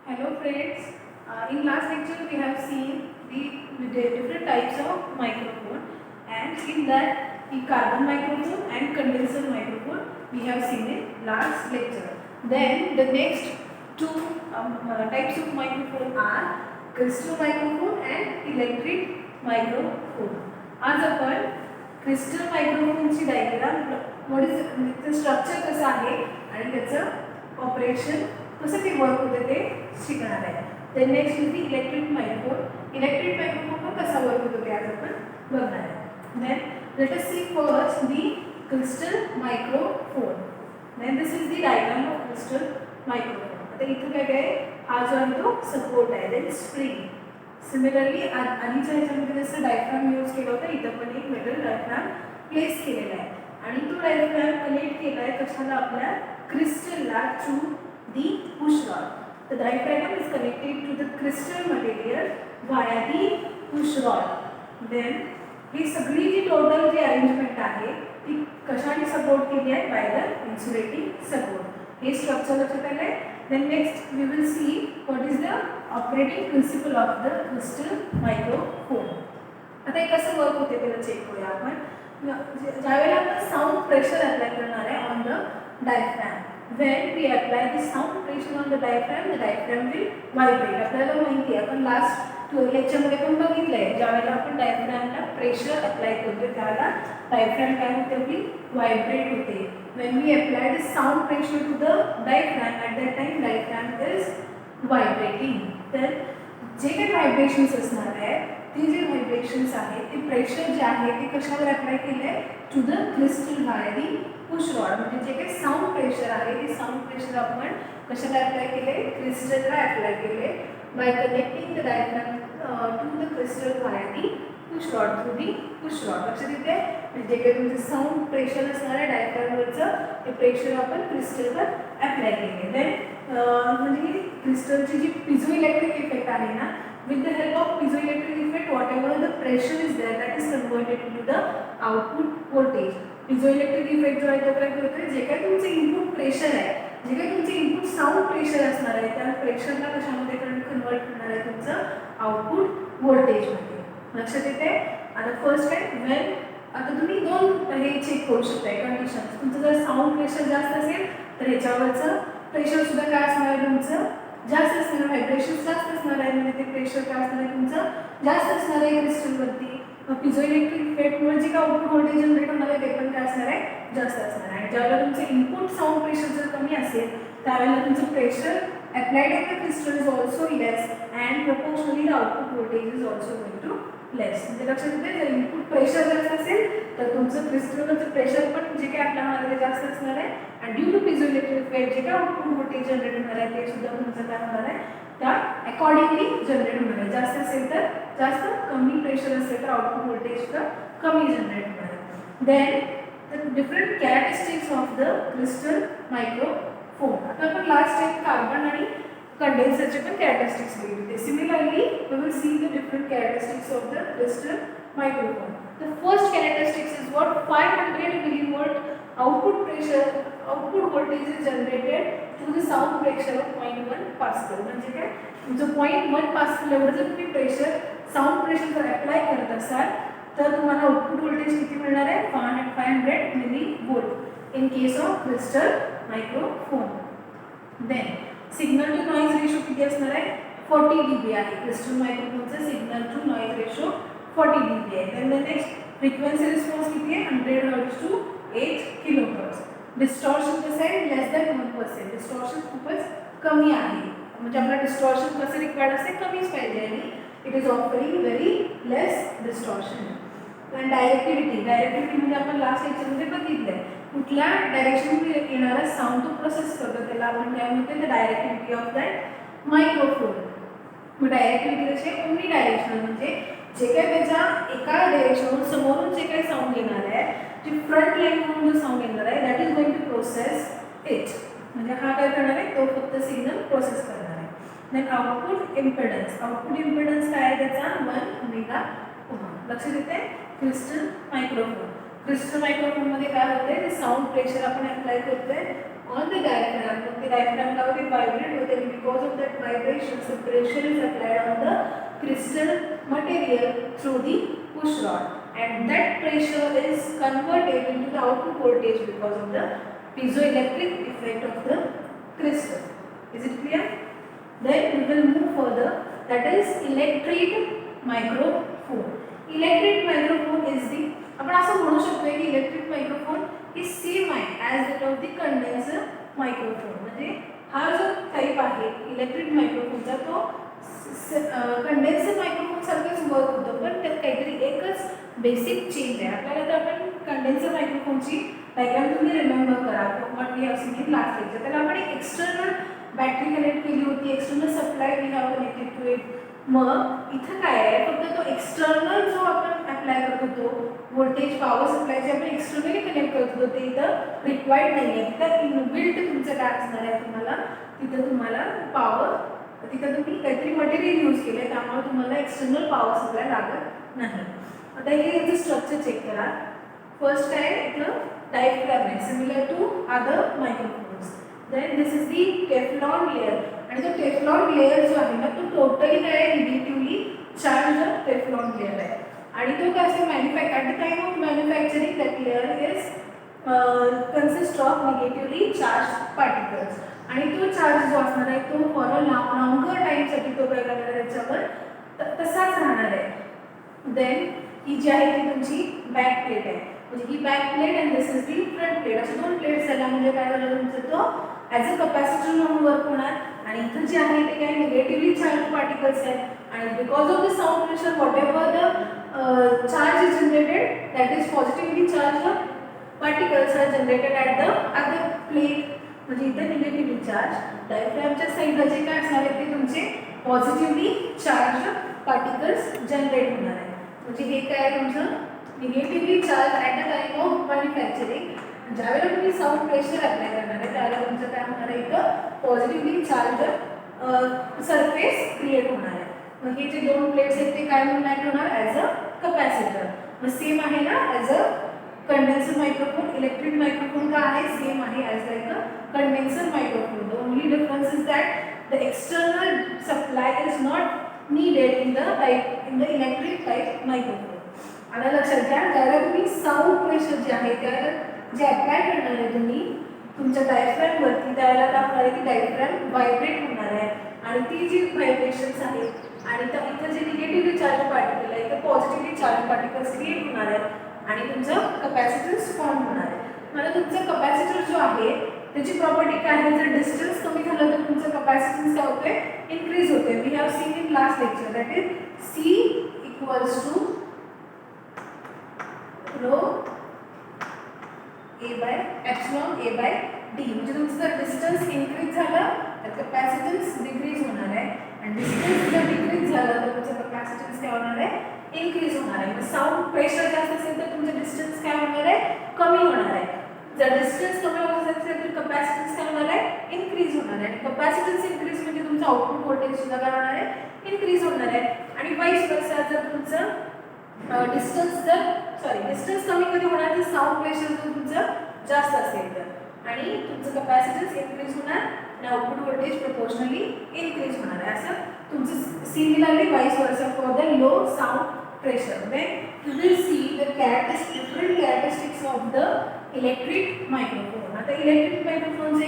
Hello friends, in last lecture we have seen the different types of microphone, and in that the carbon microphone and condenser microphone we have seen in last lecture. Then the next two types of microphone are crystal microphone and electric microphone. आज आपण crystal मायक्रोफोनची diagram what is त्याचं structure कसं आहे आणि त्याचं operation कसं ते work होते ते शिकणार आहे. Then next is the electric microphone. Electric microphone कसा वर्क होतो ते आज आपण बघणार आहे. Then let us see first the crystal microphone. Then this is the diagram of crystal microphone. आता इथे काय काय हा जो आहे तो सपोर्ट आहे. Then spring. सिमिलरली आधीच्या ह्याच्यामध्ये जसं डायफ्राम यूज केलं होतं इथं पण एक मेटल डायफ्राम प्लेस केलेला आहे आणि तो डायफ्राम कनेक्ट केला आहे कशाला आपल्या क्रिस्टलला to the push rod. The diaphragm is connected to the crystal material via the push rod. Then ही सगळी जी टोटल जी अरेंजमेंट आहे ती कशाने सपोर्ट केली आहे बाय द इन्सुलेटिंग सपोर्ट. हे स्ट्रक्चर लक्षात आलं आहे. Then next we will see what is the operating principle of the crystal microphone. आता हे कसं वर्क होते त्याला चेक करूया आपण. ज्यावेळेला आपण साऊंड प्रेशर अप्लाय करणार आहे on the diaphragm. When we apply the sound pressure on the diaphragm will vibrate. आपल्याला माहिती आहे आपण लास्ट लेक्चरमध्ये पण बघितलं आहे ज्यावेळेला आपण डायफ्रॅमला प्रेशर अप्लाय करतो त्यावेळेला डायफ्रॅम काय होते आपली व्हायब्रेट होते. When we apply the sound pressure to the diaphragm at that time diaphragm is vibrating. तर जे काही व्हायब्रेशन्स असणार आहे ते जे व्हायब्रेशन्स आहेत ते प्रेशर जे आहे ते कशावर अप्लाय केलं आहे to the crystal by the push rod. म्हणजे जे काही साऊंड प्रेशर आहे ते साऊंड प्रेशर आपण कशाला अप्लाय केले क्रिस्टलला अप्लाय केले by connecting the diaphragm to the crystal by the push rod through the push rod. लक्षात येते म्हणजे जे काही तुमचं साऊंड प्रेशर असणार आहे डायफ्रॅमवरचं ते प्रेशर आपण क्रिस्टलवर अप्लाय केले. देन म्हणजे क्रिस्टलची जी पिझो इलेक्ट्रिक इफेक्ट आहे ना with the help of piezoelectric effect whatever the pressure is there that is converted into the output voltage. piezoelectric effect जो आहे तो काय करतोय जे काही तुमचे इनपुट प्रेशर आहे जे काही तुमचे इनपुट साऊंड प्रेशर असणार आहे त्या प्रेशरला कशामध्ये कन्वर्ट करणार आहे तुमचं आउटपुट व्होल्टेजमध्ये. लक्षात येते. आता फर्स्ट काय वेन आता तुम्ही दोन हे चेक करू शकताय कंडिशन्स. तुमचं जर साऊंड प्रेशर जास्त असेल तर ह्याच्यावरचं प्रेशर सुद्धा काय असणार आहे तुमचं जास्त असणार. व्हायब्रेशन जास्त असणार आहे म्हणजे ते प्रेशर काय असणार आहे तुमचं जास्त असणार आहे क्रिस्टलवरती. पिझोइलेक्ट्रिक इफेक्टमुळे जे काय आउटपुट व्होल्टेज जनरेट होणार आहे ते पण काय असणार आहे जास्त असणार आहे. ज्यावेळेला तुमचं इनपुट साऊंड प्रेशर जर कमी असेल त्यावेळेला तुमचं pressure applied on the crystal is also less and proportionally the output voltage is also going to less. म्हणजे लक्षात येते जर इनपुट प्रेशर जास्त असेल तर तुमचं क्रिस्टलवरचं प्रेशर पण जे काय आपल्याला आहे ते जास्त असणार आहे आणि ड्यू टू पिझोइलेक्ट्रिक इफेक्ट जे काय आउटपुट व्होल्टेज जनरेट होणार आहे ते सुद्धा तुमचं काय होणार आहे त्या अकॉर्डिंगली जनरेट होणार आहे. जास्त असेल तर जास्त, कमी प्रेशर असेल तर आउटपुट व्होल्टेज सुद्धा कमी जनरेट होणार आहे. Then the different characteristics of the crystal microphone. आता आपण लास्ट टाइम कार्बन आणि कंडेन्सरचे पण कॅरेक्टरिस्टिक्स बघितले. Similarly we will see the different characteristics of the crystal microphone. The first characteristics is what 500 millivolt output pressure, output voltage is generated through the sound pressure of 0.1 pascal. म्हणजे काय तुमचं 0.1 pascal एवढं जर तुम्ही pressure sound pressure जर apply करत असाल तर तुम्हाला आउटपुट व्होल्टेज किती मिळणार आहे 500 millivolt in case of crystal microphone. Then signal to noise ratio किती असणार आहे 40 dB आहे. क्रिस्टल मायक्रोफोनचा signal to noise ratio 40 dB आहे. then the next frequency response किती आहे 100 Hz to 8 kHz. डिस्टॉर्शन कसं आहे लेस दॅन 1%. डिस्टॉर्शन खूपच कमी आहे म्हणजे आपला डिस्टॉर्शन कसं रिक्वायर्ड असते कमीच पाहिजे आणि it is offering very less distortion. आणि डायरेक्टिव्हिटी म्हणजे आपण लास्ट लेक्चरमध्ये बघितलं आहे कुठल्या डायरेक्शनमध्ये येणारा साऊंड तो प्रोसेस करतो त्याला आपण काय म्हणतो द डायरेक्टिव्हिटी ऑफ दॅट मायक्रोफोन. मग डायरेक्टिव्हिटी कशी आहे ओमनी डायरेक्शनल म्हणजे जे काही त्याच्या एका डायरेक्शनवरून समोरून जे काही साऊंड येणार आहे जे फ्रंट लाईन म्हणून जो साऊंड येणार आहे that is going to process it. म्हणजे हा काय करणार आहे तो फक्त सिग्नल प्रोसेस करणार आहे. देन आउटपुट इम्पेडन्स काय आहे त्याचा 1 ओमेगा ओहम. लक्षात येते. क्रिस्टल मायक्रोफोन मध्ये काय होते ते साऊंड प्रेशर आपण अप्लाय करतोय on the diaphragm. When the diaphragm now will vibrate with it, because of that vibration, the pressure is applied on the crystal material through the push rod, and that pressure is converted into the output voltage because of the piezoelectric effect of the crystal. Is it clear? Then we will move further. That is electric microphone. Electric microphone is the, आपण असं म्हणू शकतो की electric microphone is same आहे as that of the condenser microphone. म्हणजे हा जो type आहे इलेक्ट्रिक मायक्रोफोनचा तो कंडेन्सर मायक्रोफोन सारखंच वर्क होतं, पण त्यात काहीतरी एकच बेसिक चेंज आहे. आपल्याला तर आपण कंडेन्सर मायक्रोफोनची डायग्राम तुम्ही रिमेंबर करा, what we have seen in last lecture. त्याला आपण एक एक्सटर्नल बॅटरी कनेक्ट केली होती, external supply we have connected to it. मग इथं काय आहे, फक्त तो एक्सटर्नल जो आपण अप्लाय करत होतो व्होल्टेज पॉवर सप्लाय जे आपण एक्सटर्नली कनेक्ट करत होतो ते इथं रिक्वायर्ड नाही आहे. तिथं इनबिल्ट तुमचं काय असणार आहे, तुम्हाला पॉवर, तिथं तुम्ही काहीतरी मटेरियल यूज केलं आहे त्यामुळे तुम्हाला एक्सटर्नल पॉवर सप्लाय लागत नाही. आता हे याचं स्ट्रक्चर चेक करा. फर्स्ट काय इथं डायफ्रॅम आहे, similar to other microphones. Then this is the Teflon layer, आणि तो टेफ्लॉन लेअर जो आहे ना तो टोटली काय आहे, निगेटिव्हली चार्ज टेफ्लॉन लेअर आहे. आणि तो काय असतो, at the time of manufacturing that layer is consist of negatively charge particles. आणि तो चार्ज जो असणार आहे तो फॉर अ लॉंगर टाईमसाठी तो काय करणार आहे, त्याच्यावर तसाच राहणार आहे. देन ही जी आहे ती तुमची बॅक प्लेट आहे, म्हणजे ही back plate and this is the front plate. असे दोन प्लेट्स झाल्या म्हणजे काय झालं, तुमचं तो ॲज अ कपॅसिटर म्हणून वर्क होणार. आणि इथं जे आहे ते काय निगेटिव्हली चार्ज पार्टिकल्स आहेत, आणि because of the sound pressure whatever the charge is generated that is positively charge particles are generated at the other plate. म्हणजे इथं निगेटिव्हली चार्ज, डायफ्रॅमच्या साईडला जे काय असणार आहे ते तुमचे पॉझिटिव्हली चार्ज पार्टिकल्स जनरेट होणार आहे. म्हणजे हे काय तुमचं negatively charge at the time of manufacturing. ज्यावेळेला तुम्ही साऊंड प्रेशर अप्लाय करणार आहे त्यावेळेला तुमचं काय होणार आहे, इथं पॉझिटिव्हली चार्ज सरफेस क्रिएट होणार आहे. मग हे जे दोन प्लेट्स आहेत ते काय म्हणून ॲक्ट होणार, ॲज अ कपॅसिटर. मग सेम आहे ना as a condenser microphone. Electric microphone का आहे, सेम आहे as like a condenser microphone. The only difference is that the external supply is not needed in the electric type microphone. आता लक्षात घ्या, ज्याला तुम्ही साऊंड प्रेशर जे आहे त्याला जे अप्लाय करणार आहे तुम्ही तुमच्या डायफ्रॅम वरती, त्यावेळेला काय होणार आहे की डायफ्रॅम व्हायब्रेट होणार आहे. आणि ती जी व्हायब्रेशन्स आहेत आणि इथं जे निगेटिव्हली चार्ज पार्टिकल आहे इथं पॉझिटिव्हली चार्ज पार्टिकल्स क्रिएट होणार आहेत आणि तुमचं कपॅसिटन्स फॉर्म होणार आहे. मला तुमचं कपॅसिटर जो आहे त्याची प्रॉपर्टी काय आहे, जर डिस्टन्स कमी झालं तर तुमचं कपॅसिटन्स काय होते, इन्क्रीज होते. We have seen in last lecture that is C equals to rho A by epsilon A by D. म्हणजे तुमचं जर डिस्टन्स इन्क्रीज झालं तर कपॅसिटन्स डिक्रीज होणार आहे, आणि डिस्टन्स जर डिक्रीज झालं तर तुमचं कपॅसिटन्स काय होणार आहे, इन्क्रीज होणार आहे. मग साऊंड प्रेशर जास्त असेल तर तुमचं डिस्टन्स काय होणार आहे, कमी होणार आहे. जर डिस्टन्स कमी होत असेल तर कपॅसिटन्स काय होणार आहे, इन्क्रीज होणार आहे. आणि कपॅसिटन्स इन्क्रीज म्हणजे तुमचं आउटपुट व्होल्टेज सुद्धा काय होणार आहे, इन्क्रीज होणार आहे. आणि वाईस वर्सा जर तुमचं डिस्टन्स कमी कधी होणार तर साऊंड प्रेशर जर तुमचं जास्त असेल तर, आणि तुमचं कपॅसिटन्स इन्क्रीज होणार आणि आउटपुट व्होल्टेज प्रोपोर्शनली इन्क्रीज होणार आहे. असं तुमचं similarly vice versa for the low sound pressure. Then you will see the different characteristics of the electric microphone. आता इलेक्ट्रिक मायक्रोफोन जे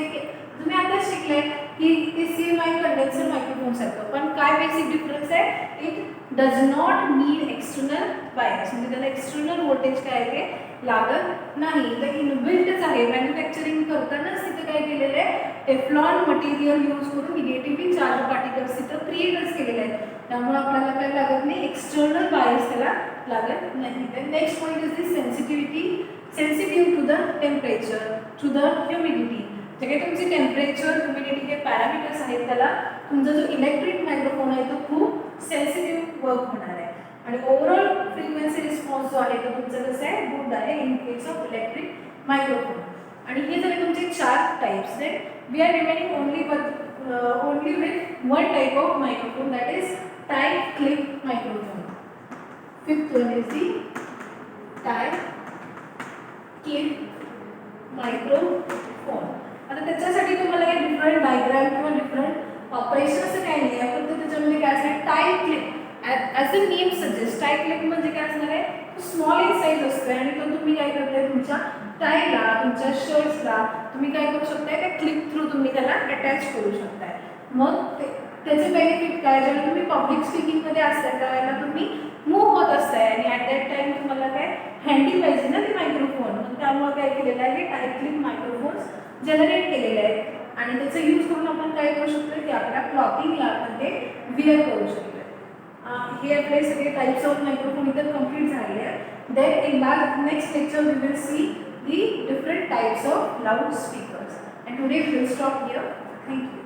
तुम्ही आता शिकलाय की ते सेम आहे कंडेन्सर मायक्रोफोन सारखं, पण काय बेसिक डिफरन्स आहे, it does not need external bias. म्हणजे त्याला एक्सटर्नल व्होल्टेज काय आहे ते लागत नाही, तर इनबिल्टच आहे. मॅन्युफॅक्चरिंग करतानाच तिथे काय केलेलं आहे, टेफ्लॉन मटेरियल यूज करून निगेटिव्हली चार्ज पार्टिकल्स तिथं क्रिएटच केलेले आहेत. त्यामुळे आपल्याला काय लागत नाही, एक्सटर्नल बायस त्याला लागत नाही. Then next point is the sensitive to the temperature, to the humidity. जे काही तुमचे टेम्परेचर ह्युमिडिटी हे पॅरामीटर्स आहेत त्याला तुमचा जो इलेक्ट्रिक मायक्रोफोन आहे तो खूप सेन्सिटिव्ह वर्क होणार आहे. आणि ओव्हरऑल फ्रिक्वेन्सी रिस्पॉन्स जो आहे तो तुमचा कसं आहे, गुड आहे in case of electric microphone. आणि हे झाले तुमचे 4 types. Then we are remaining only with one type of microphone, that is tight clip microphone. Fifth one is the tight clip microphone. आता त्याच्यासाठी तुम्हाला काही डिफरंट डायग्राम किंवा डिफरंट ऑपरेशन असं काही नाही आहे, फक्त त्याच्यामध्ये काय असणार tie clip as a name suggest. Tie clip म्हणजे काय असणार आहे, स्मॉल इन साईज असतो आणि तो तुम्ही काय करताय तुमच्या टायला, तुमच्या शर्ट्सला तुम्ही काय करू शकताय, त्या क्लिप थ्रू तुम्ही त्याला अटॅच करू शकताय. मग त्याचे बेनिफिट काय, जेव्हा तुम्ही पब्लिक स्पीकिंगमध्ये असताय त्यावेळेला तुम्ही मूव्ह होत असताय आणि ॲट दॅट टाइम तुम्हाला काय हँडी पाहिजे ना ती मायक्रोफोन, मग त्यामुळे काय केलेलं आहे, टाय क्लिप मायक्रोफोन्स जनरेट केलेले आहेत आणि त्याचा यूज करून आपण काय करू शकतो की आपल्या क्लॉथिंगला आपण ते विअर करू शकतो. हे आपले सगळे टाइप्स ऑफ मायक्रोफोन इथं कंप्लीट झाले आहेत. Then in next lecture we will see the different types of loud speakers. And today we will stop here. Thank you.